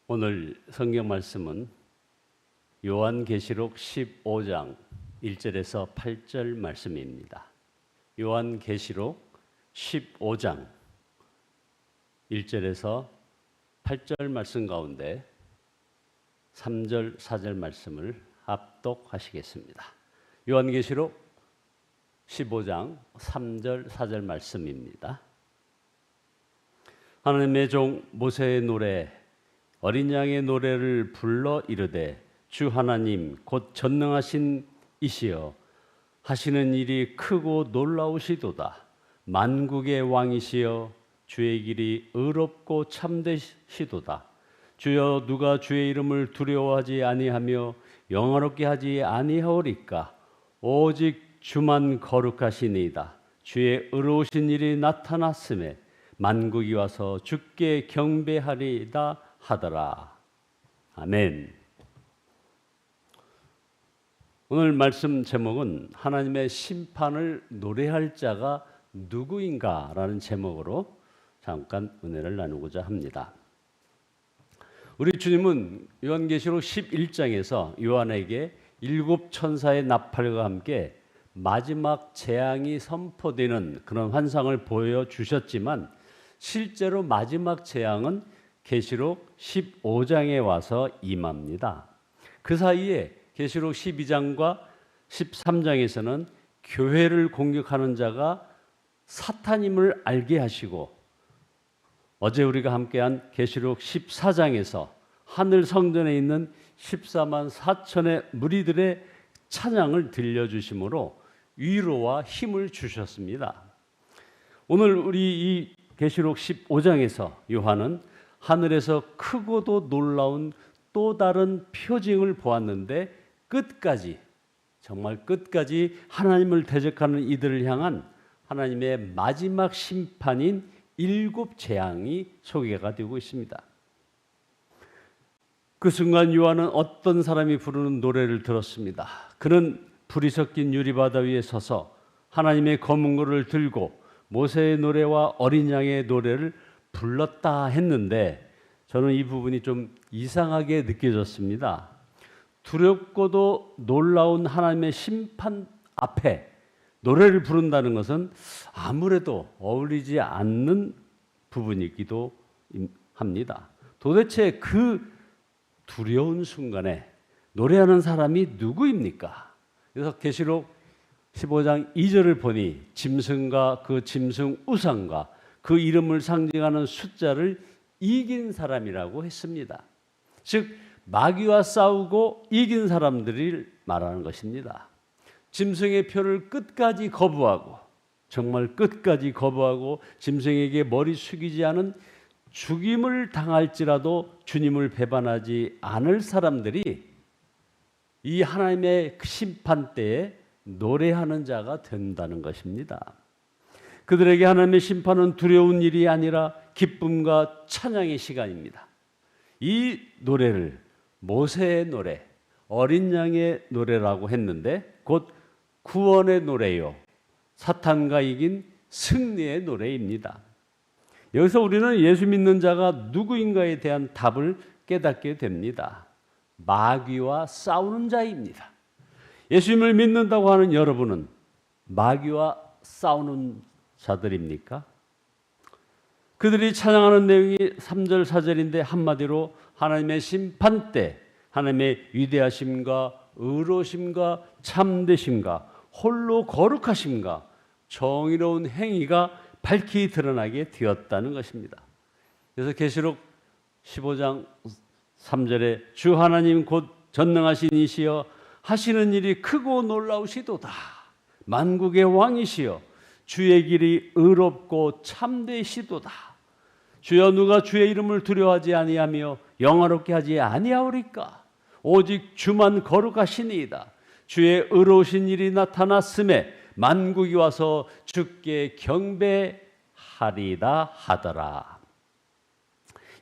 오늘 성경 말씀은 요한계시록 15장 1절에서 8절 말씀입니다. 요한계시록 15장 1절에서 8절 말씀 가운데 3절, 4절 말씀을 합독하시겠습니다. 요한계시록 15장 3절, 4절 말씀입니다. 하나님의 종 모세의 노래 어린 양의 노래를 불러 이르되 주 하나님 곧 전능하신 이시여 하시는 일이 크고 놀라우시도다. 만국의 왕이시여 주의 길이 의롭고 참되시도다. 주여 누가 주의 이름을 두려워하지 아니하며 영화롭게 하지 아니하오리까. 오직 주만 거룩하시니이다. 주의 의로우신 일이 나타났음에 만국이 와서 주께 경배하리이다 하더라. 아멘. 오늘 말씀 제목은 하나님의 심판을 노래할 자가 누구인가 라는 제목으로 잠깐 은혜를 나누고자 합니다. 우리 주님은 요한계시록 11장에서 요한에게 7 천사의 나팔과 함께 마지막 재앙이 선포되는 그런 환상을 보여주셨지만 실제로 마지막 재앙은 계시록 15장에 와서 임합니다. 그 사이에 계시록 12장과 13장에서는 교회를 공격하는 자가 사탄임을 알게 하시고 어제 우리가 함께한 계시록 14장에서 하늘 성전에 있는 14만 4천의 무리들의 찬양을 들려주심으로 위로와 힘을 주셨습니다. 오늘 우리 이 계시록 15장에서 요한은 하늘에서 크고도 놀라운 또 다른 표징을 보았는데 끝까지 정말 끝까지 하나님을 대적하는 이들을 향한 하나님의 마지막 심판인 7 재앙이 소개가 되고 있습니다. 그 순간 요한은 어떤 사람이 부르는 노래를 들었습니다. 그는 불이 섞인 유리바다 위에 서서 하나님의 검은고를 들고 모세의 노래와 어린 양의 노래를 불렀다 했는데 저는 이 부분이 좀 이상하게 느껴졌습니다. 두렵고도 놀라운 하나님의 심판 앞에 노래를 부른다는 것은 아무래도 어울리지 않는 부분이기도 합니다. 도대체 그 두려운 순간에 노래하는 사람이 누구입니까? 그래서 계시록 15장 2절을 보니 짐승과 그 짐승 우상과 그 이름을 상징하는 숫자를 이긴 사람이라고 했습니다. 즉 마귀와 싸우고 이긴 사람들을 말하는 것입니다. 짐승의 표를 끝까지 거부하고 정말 끝까지 거부하고 짐승에게 머리 숙이지 않은 죽임을 당할지라도 주님을 배반하지 않을 사람들이 이 하나님의 심판 때에 노래하는 자가 된다는 것입니다. 그들에게 하나님의 심판은 두려운 일이 아니라 기쁨과 찬양의 시간입니다. 이 노래를 모세의 노래, 어린 양의 노래라고 했는데 곧 구원의 노래요. 사탄과 이긴 승리의 노래입니다. 여기서 우리는 예수 믿는 자가 누구인가에 대한 답을 깨닫게 됩니다. 마귀와 싸우는 자입니다. 예수님을 믿는다고 하는 여러분은 마귀와 싸우는 자들입니까? 그들이 찬양하는 내용이 3절, 4절인데 한마디로 하나님의 심판 때 하나님의 위대하심과 의로심과 참되심과 홀로 거룩하심과 정의로운 행위가 밝히 드러나게 되었다는 것입니다. 그래서 계시록 15장 3절에 주 하나님 곧 전능하신 이시여 하시는 일이 크고 놀라우시도다. 만국의 왕이시여 주의 길이 의롭고 참되시도다. 주여 누가 주의 이름을 두려워하지 아니하며 영화롭게 하지 아니하오리까. 오직 주만 거룩하시니이다. 주의 의로우신 일이 나타났음에 만국이 와서 주께 경배하리다 하더라.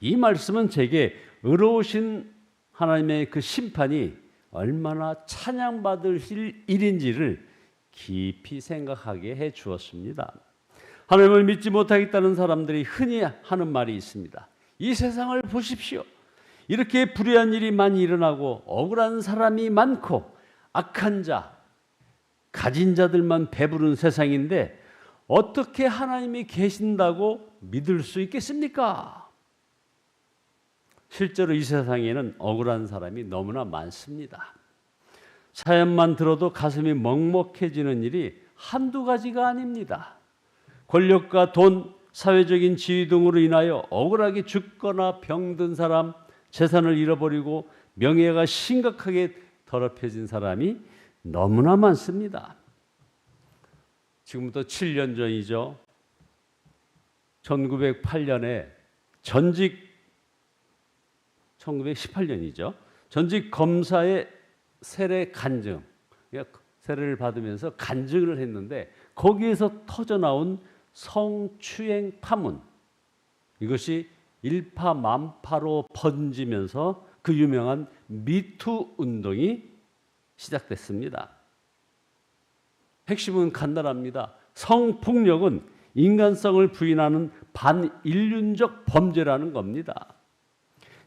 이 말씀은 제게 의로우신 하나님의 그 심판이 얼마나 찬양받을 일인지를 깊이 생각하게 해 주었습니다. 하나님을 믿지 못하겠다는 사람들이 흔히 하는 말이 있습니다. 이 세상을 보십시오. 이렇게 불의한 일이 많이 일어나고 억울한 사람이 많고 악한 자, 가진 자들만 배부른 세상인데 어떻게 하나님이 계신다고 믿을 수 있겠습니까? 실제로 이 세상에는 억울한 사람이 너무나 많습니다. 사연만 들어도 가슴이 먹먹해지는 일이 한두 가지가 아닙니다. 권력과 돈, 사회적인 지위 등으로 인하여 억울하게 죽거나 병든 사람, 재산을 잃어버리고 명예가 심각하게 더럽혀진 사람이 너무나 많습니다. 지금부터 7년 전이죠. 1908년에 1918년이죠. 전직 검사의 세례 간증, 세례를 받으면서 간증을 했는데 거기에서 터져나온 성추행 파문, 이것이 일파만파로 번지면서 그 유명한 미투 운동이 시작됐습니다. 핵심은 간단합니다. 성폭력은 인간성을 부인하는 반인륜적 범죄라는 겁니다.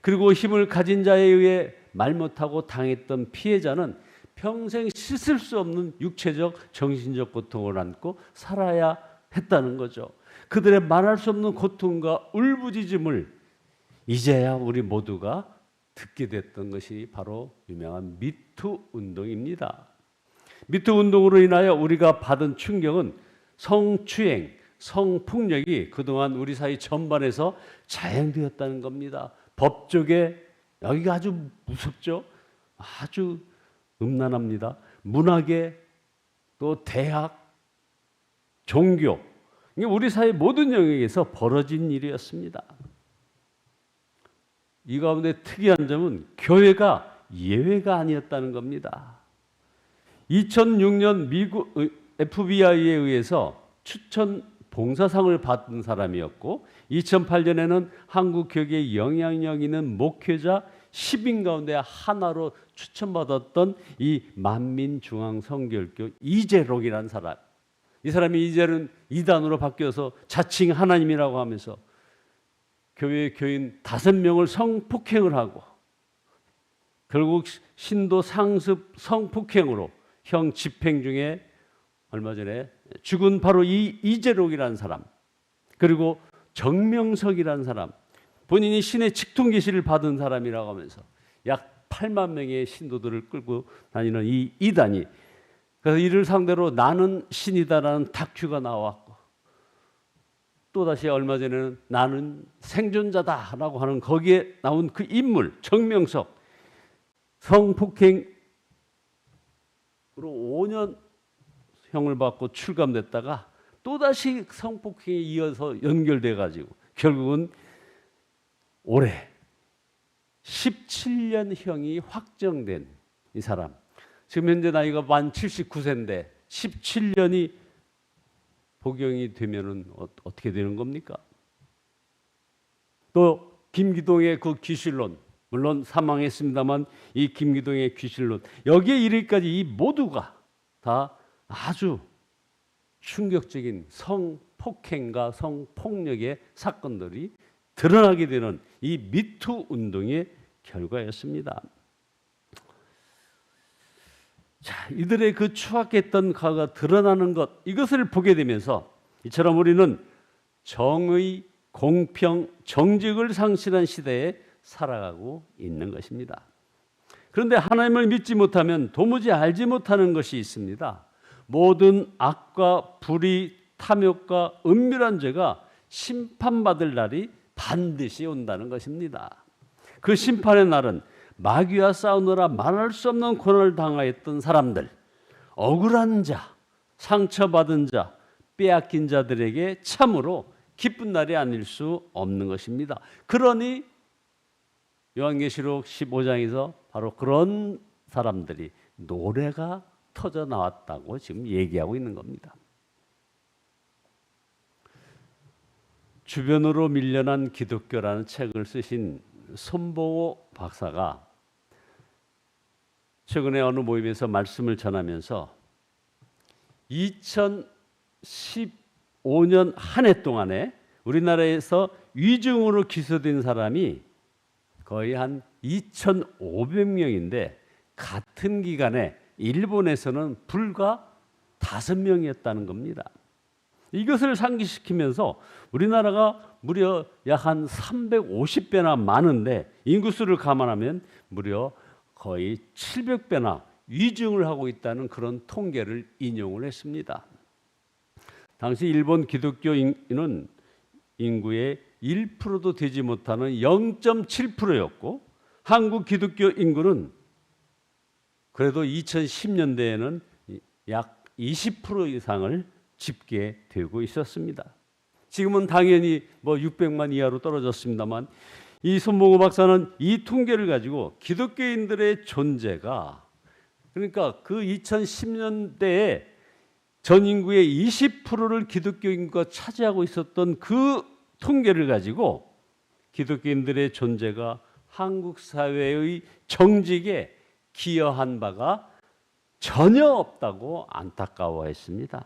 그리고 힘을 가진 자에 의해 말 못하고 당했던 피해자는 평생 씻을 수 없는 육체적, 정신적 고통을 안고 살아야 했다는 거죠. 그들의 말할 수 없는 고통과 울부짖음을 이제야 우리 모두가 듣게 됐던 것이 바로 유명한 미투 운동입니다. 미투 운동으로 인하여 우리가 받은 충격은 성추행, 성폭력이 그동안 우리 사회 전반에서 자행되었다는 겁니다. 법조계, 여기가 아주 무섭죠. 아주 음란합니다. 문화계, 또 대학, 종교, 이게 우리 사회 모든 영역에서 벌어진 일이었습니다. 이 가운데 특이한 점은 교회가 예외가 아니었다는 겁니다. 2006년 미국 FBI에 의해서 추천 봉사상을 받은 사람이었고 2008년에는 한국 교계에 영향력 있는 목회자 10인 가운데 하나로 추천받았던 이 만민중앙성결교 이재록이라는 사람. 이 사람이 이제는 이단으로 바뀌어서 자칭 하나님이라고 하면서 교회 교인 5명을 성폭행을 하고 결국 신도 상습 성폭행으로 형 집행 중에 얼마 전에 죽은 바로 이 이재록이라는 사람, 그리고 정명석이라는 사람, 본인이 신의 직통 계시를 받은 사람이라고 하면서 약 8만 명의 신도들을 끌고 다니는 이 이단이, 그래서 이를 상대로 나는 신이다라는 다큐가 나왔고 또다시 얼마 전에는 나는 생존자다라고 하는 거기에 나온 그 인물 정명석, 성폭행으로 5년 형을 받고 출감됐다가 또다시 성폭행에 이어서 연결돼 가지고 결국은 올해 17년형이 확정된 이 사람, 지금 현재 나이가 만 79세인데 17년이 복용이 되면은 어떻게 되는 겁니까? 또 김기동의 그 귀신론, 물론 사망했습니다만 이 김기동의 귀신론, 여기에 이르기까지 이 모두가 다 아주 충격적인 성폭행과 성폭력의 사건들이 드러나게 되는 이 미투 운동의 결과였습니다. 자, 이들의 그 추악했던 과거가 드러나는 것, 이것을 보게 되면서 이처럼 우리는 정의, 공평, 정직을 상실한 시대에 살아가고 있는 것입니다. 그런데 하나님을 믿지 못하면 도무지 알지 못하는 것이 있습니다. 모든 악과 불의, 탐욕과 은밀한 죄가 심판받을 날이 반드시 온다는 것입니다. 그 심판의 날은 마귀와 싸우느라 말할 수 없는 고난을 당하였던 사람들, 억울한 자, 상처받은 자, 빼앗긴 자들에게 참으로 기쁜 날이 아닐 수 없는 것입니다. 그러니 요한계시록 15장에서 바로 그런 사람들이 노래가 터져 나왔다고 지금 얘기하고 있는 겁니다. 주변으로 밀려난 기독교라는 책을 쓰신 손보호 박사가 최근에 어느 모임에서 말씀을 전하면서 2015년 한 해 동안에 우리나라에서 위증으로 기소된 사람이 거의 한 2,500명인데 같은 기간에 일본에서는 불과 5명이었다는 겁니다. 이것을 상기시키면서 우리나라가 무려 약 한 350배나 많은데 인구수를 감안하면 무려 거의 700배나 위증을 하고 있다는 그런 통계를 인용을 했습니다. 당시 일본 기독교인은 인구의 1%도 되지 못하는 0.7%였고 한국 기독교 인구는 그래도 2010년대에는 약 20% 이상을 집계되고 있었습니다. 지금은 당연히 600만 이하로 떨어졌습니다만 이 손봉우 박사는 이 통계를 가지고 기독교인들의 존재가 그러니까 그 2010년대에 전 인구의 20%를 기독교인과 차지하고 있었던 그 통계를 가지고 기독교인들의 존재가 한국 사회의 정직에 기여한 바가 전혀 없다고 안타까워했습니다.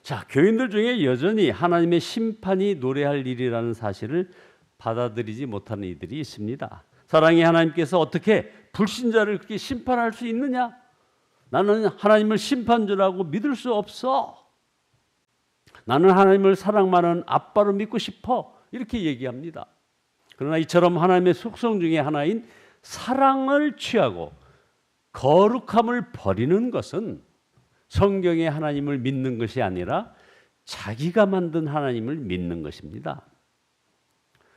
자, 교인들 중에 여전히 하나님의 심판이 노래할 일이라는 사실을 받아들이지 못하는 이들이 있습니다. 사랑의 하나님께서 어떻게 불신자를 그렇게 심판할 수 있느냐? 나는 하나님을 심판주라고 믿을 수 없어. 나는 하나님을 사랑하는 아빠로 믿고 싶어. 이렇게 얘기합니다. 그러나 이처럼 하나님의 속성 중에 하나인 사랑을 취하고 거룩함을 버리는 것은 성경의 하나님을 믿는 것이 아니라 자기가 만든 하나님을 믿는 것입니다.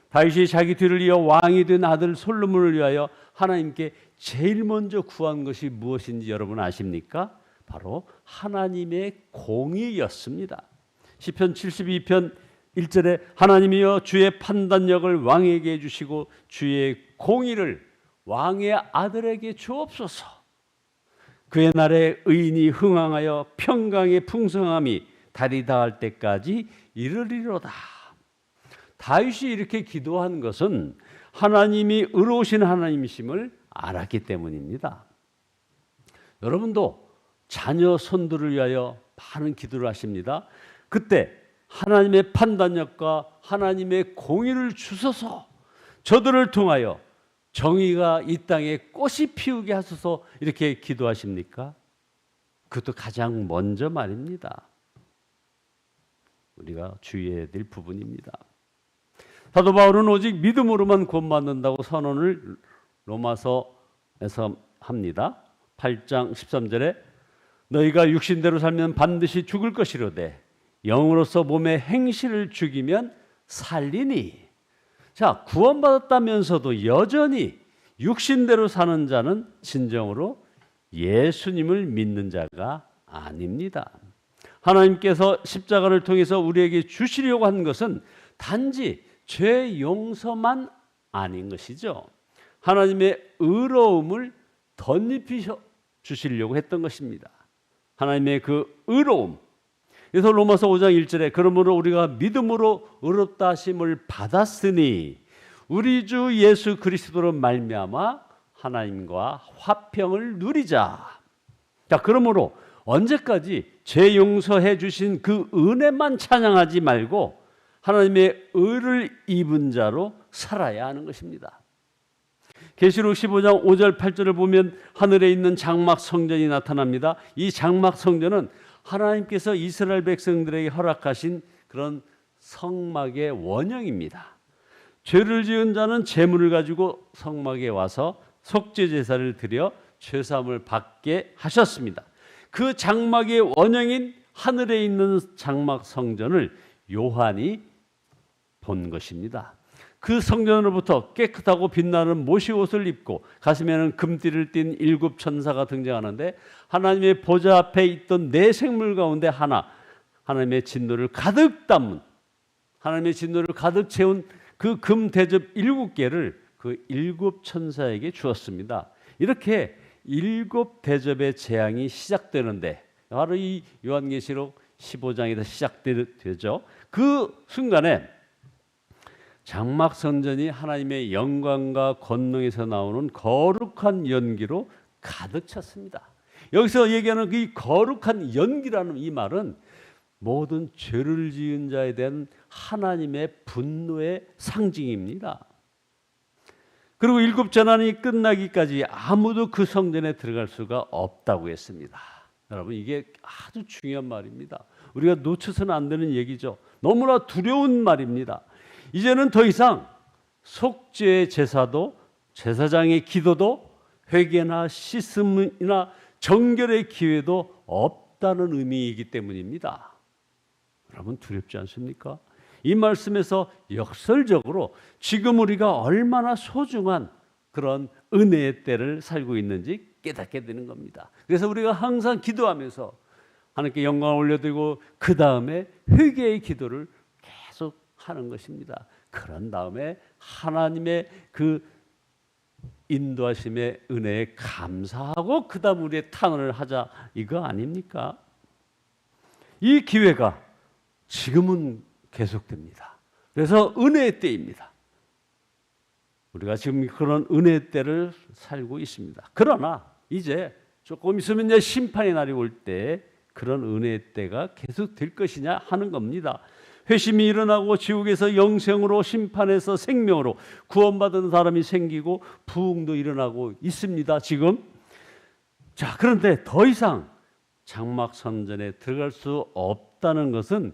다윗이 자기 뒤를 이어 왕이 된 아들 솔로몬을 위하여 하나님께 제일 먼저 구한 것이 무엇인지 여러분 아십니까? 바로 하나님의 공의였습니다. 시편 72편 1절에 하나님이여 주의 판단력을 왕에게 주시고 주의 공의를 왕의 아들에게 주옵소서. 그의 날에 의인이 흥황하여 평강의 풍성함이 달이 닿을 때까지 이르리로다. 다윗이 이렇게 기도한 것은 하나님이 의로우신 하나님이심을 알았기 때문입니다. 여러분도 자녀 손들을 위하여 많은 기도를 하십니다. 그때 하나님의 판단력과 하나님의 공의를 주소서, 저들을 통하여 정의가 이 땅에 꽃이 피우게 하소서, 이렇게 기도하십니까? 그것도 가장 먼저 말입니다. 우리가 주의해야 될 부분입니다. 사도 바울은 오직 믿음으로만 구원받는다고 선언을 로마서에서 합니다. 8장 13절에 너희가 육신대로 살면 반드시 죽을 것이로되 영으로서 몸의 행실을 죽이면 살리니. 자, 구원받았다면서도 여전히 육신대로 사는 자는 진정으로 예수님을 믿는 자가 아닙니다. 하나님께서 십자가를 통해서 우리에게 주시려고 한 것은 단지 죄 용서만 아닌 것이죠. 하나님의 의로움을 덧입혀 주시려고 했던 것입니다. 하나님의 그 의로움. 그래서 로마서 5장 1절에 그러므로 우리가 믿음으로 의롭다 하심을 받았으니 우리 주 예수 그리스도로 말미암아 하나님과 화평을 누리자. 자, 그러므로 언제까지 죄 용서해 주신 그 은혜만 찬양하지 말고 하나님의 의를 입은 자로 살아야 하는 것입니다. 계시록 15장 5절 8절을 보면 하늘에 있는 장막 성전이 나타납니다. 이 장막 성전은 하나님께서 이스라엘 백성들에게 허락하신 그런 성막의 원형입니다. 죄를 지은 자는 제물을 가지고 성막에 와서 속죄 제사를 드려 죄 사함을 받게 하셨습니다. 그 장막의 원형인 하늘에 있는 장막 성전을 요한이 본 것입니다. 그 성전으로부터 깨끗하고 빛나는 모시옷을 입고 가슴에는 금띠를 띤 7 천사가 등장하는데 하나님의 보좌 앞에 있던 네 생물 가운데 하나, 하나님의 진노를 가득 담은, 하나님의 진노를 가득 채운 그 금 대접 7개를 그 7 천사에게 주었습니다. 이렇게 7 대접의 재앙이 시작되는데 바로 이 요한계시록 15장에서 시작되죠. 그 순간에 장막 성전이 하나님의 영광과 권능에서 나오는 거룩한 연기로 가득 찼습니다. 여기서 얘기하는 이 거룩한 연기라는 이 말은 모든 죄를 지은 자에 대한 하나님의 분노의 상징입니다. 그리고 7 재난이 끝나기까지 아무도 그 성전에 들어갈 수가 없다고 했습니다. 여러분, 이게 아주 중요한 말입니다. 우리가 놓쳐서는 안 되는 얘기죠. 너무나 두려운 말입니다. 이제는 더 이상 속죄의 제사도, 제사장의 기도도, 회개나 씻음이나 정결의 기회도 없다는 의미이기 때문입니다. 여러분, 두렵지 않습니까? 이 말씀에서 역설적으로 지금 우리가 얼마나 소중한 그런 은혜의 때를 살고 있는지 깨닫게 되는 겁니다. 그래서 우리가 항상 기도하면서 하나님께 영광을 올려드리고 그 다음에 회개의 기도를 계속 하는 것입니다. 그런 다음에 하나님의 그 인도하심의 은혜에 감사하고 그 다음 우리의 탄원을 하자, 이거 아닙니까? 이 기회가 지금은 계속됩니다. 그래서 은혜의 때입니다. 우리가 지금 그런 은혜의 때를 살고 있습니다. 그러나 이제 조금 있으면 이제 심판의 날이 올 때 그런 은혜의 때가 계속 될 것이냐 하는 겁니다. 회심이 일어나고 지옥에서 영생으로, 심판에서 생명으로 구원받은 사람이 생기고 부흥도 일어나고 있습니다, 지금. 자, 그런데 더 이상 장막 선전에 들어갈 수 없다는 것은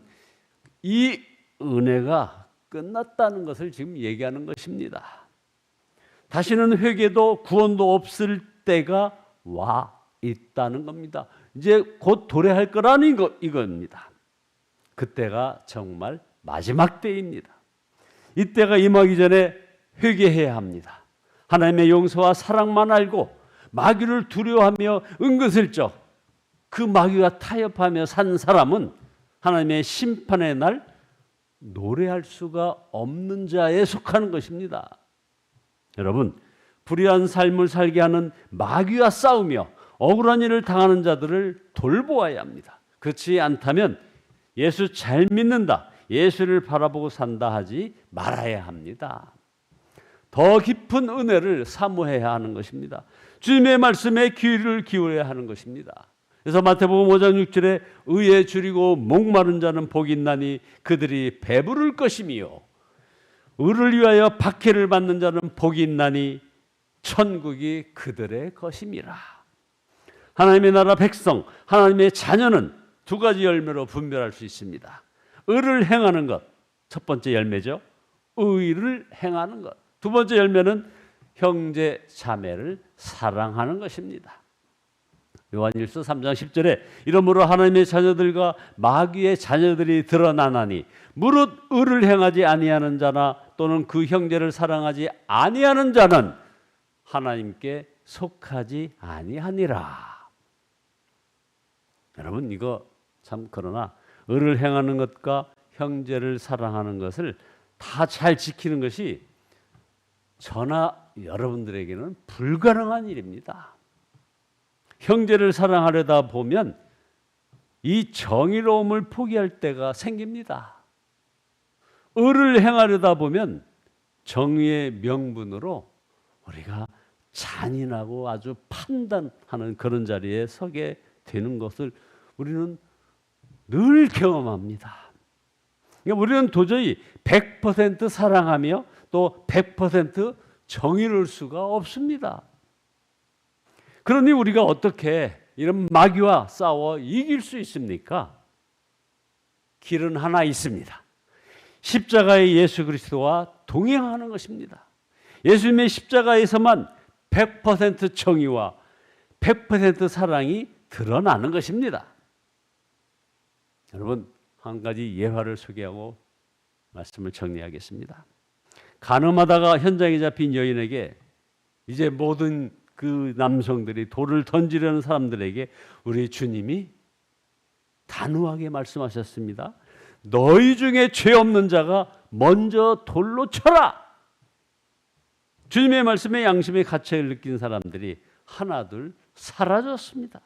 이 은혜가 끝났다는 것을 지금 얘기하는 것입니다. 다시는 회개도 구원도 없을 때가 와 있다는 겁니다. 이제 곧 도래할 거라는 이겁니다. 그때가 정말 마지막 때입니다. 이때가 임하기 전에 회개해야 합니다. 하나님의 용서와 사랑만 알고 마귀를 두려워하며 은근슬쩍 그 마귀와 타협하며 산 사람은 하나님의 심판의 날 노래할 수가 없는 자에 속하는 것입니다. 여러분, 불의한 삶을 살게 하는 마귀와 싸우며 억울한 일을 당하는 자들을 돌보아야 합니다. 그렇지 않다면 예수 잘 믿는다, 예수를 바라보고 산다 하지 말아야 합니다. 더 깊은 은혜를 사모해야 하는 것입니다. 주님의 말씀에 귀를 기울여야 하는 것입니다. 그래서 마태복음 5장 6절에 의에 줄이고 목마른 자는 복이 있나니 그들이 배부를 것이며 의를 위하여 박해를 받는 자는 복이 있나니 천국이 그들의 것임이라. 하나님의 나라 백성, 하나님의 자녀는 두 가지 열매로 분별할 수 있습니다. 의를 행하는 것, 첫 번째 열매죠. 의를 행하는 것. 두 번째 열매는 형제 자매를 사랑하는 것입니다. 요한일서 3장 10절에 이러므로 하나님의 자녀들과 마귀의 자녀들이 드러나나니 무릇 의를 행하지 아니하는 자나 또는 그 형제를 사랑하지 아니하는 자는 하나님께 속하지 아니하니라. 여러분, 이거 참, 그러나 의를 행하는 것과 형제를 사랑하는 것을 다 잘 지키는 것이 저나 여러분들에게는 불가능한 일입니다. 형제를 사랑하려다 보면 이 정의로움을 포기할 때가 생깁니다. 의를 행하려다 보면 정의의 명분으로 우리가 잔인하고 아주 판단하는 그런 자리에 서게 되는 것을 우리는 늘 경험합니다. 그러니까 우리는 도저히 100% 사랑하며 또 100% 정의로울 수가 없습니다. 그러니 우리가 어떻게 이런 마귀와 싸워 이길 수 있습니까? 길은 하나 있습니다. 십자가의 예수 그리스도와 동행하는 것입니다. 예수님의 십자가에서만 100% 정의와 100% 사랑이 드러나는 것입니다. 여러분, 한 가지 예화를 소개하고 말씀을 정리하겠습니다. 간음하다가 현장에 잡힌 여인에게 이제 모든 그 남성들이 돌을 던지려는 사람들에게 우리 주님이 단호하게 말씀하셨습니다. 너희 중에 죄 없는 자가 먼저 돌로 쳐라. 주님의 말씀에 양심의 가책을 느낀 사람들이 하나둘 사라졌습니다.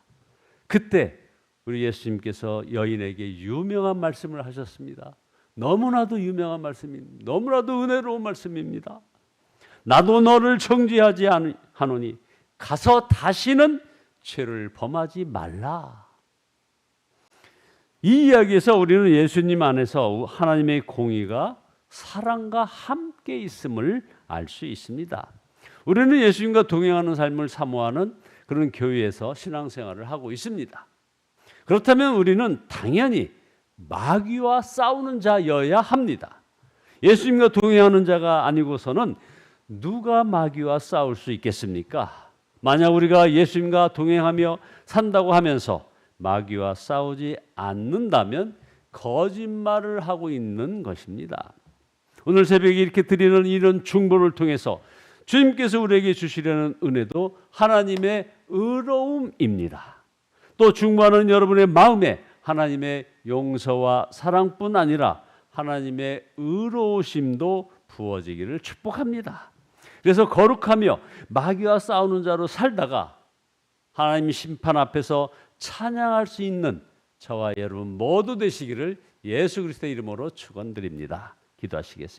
그때 우리 예수님께서 여인에게 유명한 말씀을 하셨습니다. 너무나도 유명한 말씀입니다. 너무나도 은혜로운 말씀입니다. 나도 너를 정죄하지 하노니 가서 다시는 죄를 범하지 말라. 이 이야기에서 우리는 예수님 안에서 하나님의 공의가 사랑과 함께 있음을 알 수 있습니다. 우리는 예수님과 동행하는 삶을 사모하는 그런 교회에서 신앙생활을 하고 있습니다. 그렇다면 우리는 당연히 마귀와 싸우는 자여야 합니다. 예수님과 동행하는 자가 아니고서는 누가 마귀와 싸울 수 있겠습니까? 만약 우리가 예수님과 동행하며 산다고 하면서 마귀와 싸우지 않는다면 거짓말을 하고 있는 것입니다. 오늘 새벽에 이렇게 드리는 이런 중보를 통해서 주님께서 우리에게 주시려는 은혜도 하나님의 의로움입니다. 또 중보하는 여러분의 마음에 하나님의 용서와 사랑뿐 아니라 하나님의 의로우심도 부어지기를 축복합니다. 그래서 거룩하며 마귀와 싸우는 자로 살다가 하나님 심판 앞에서 찬양할 수 있는 저와 여러분 모두 되시기를 예수 그리스도의 이름으로 축원드립니다. 기도하시겠습니다.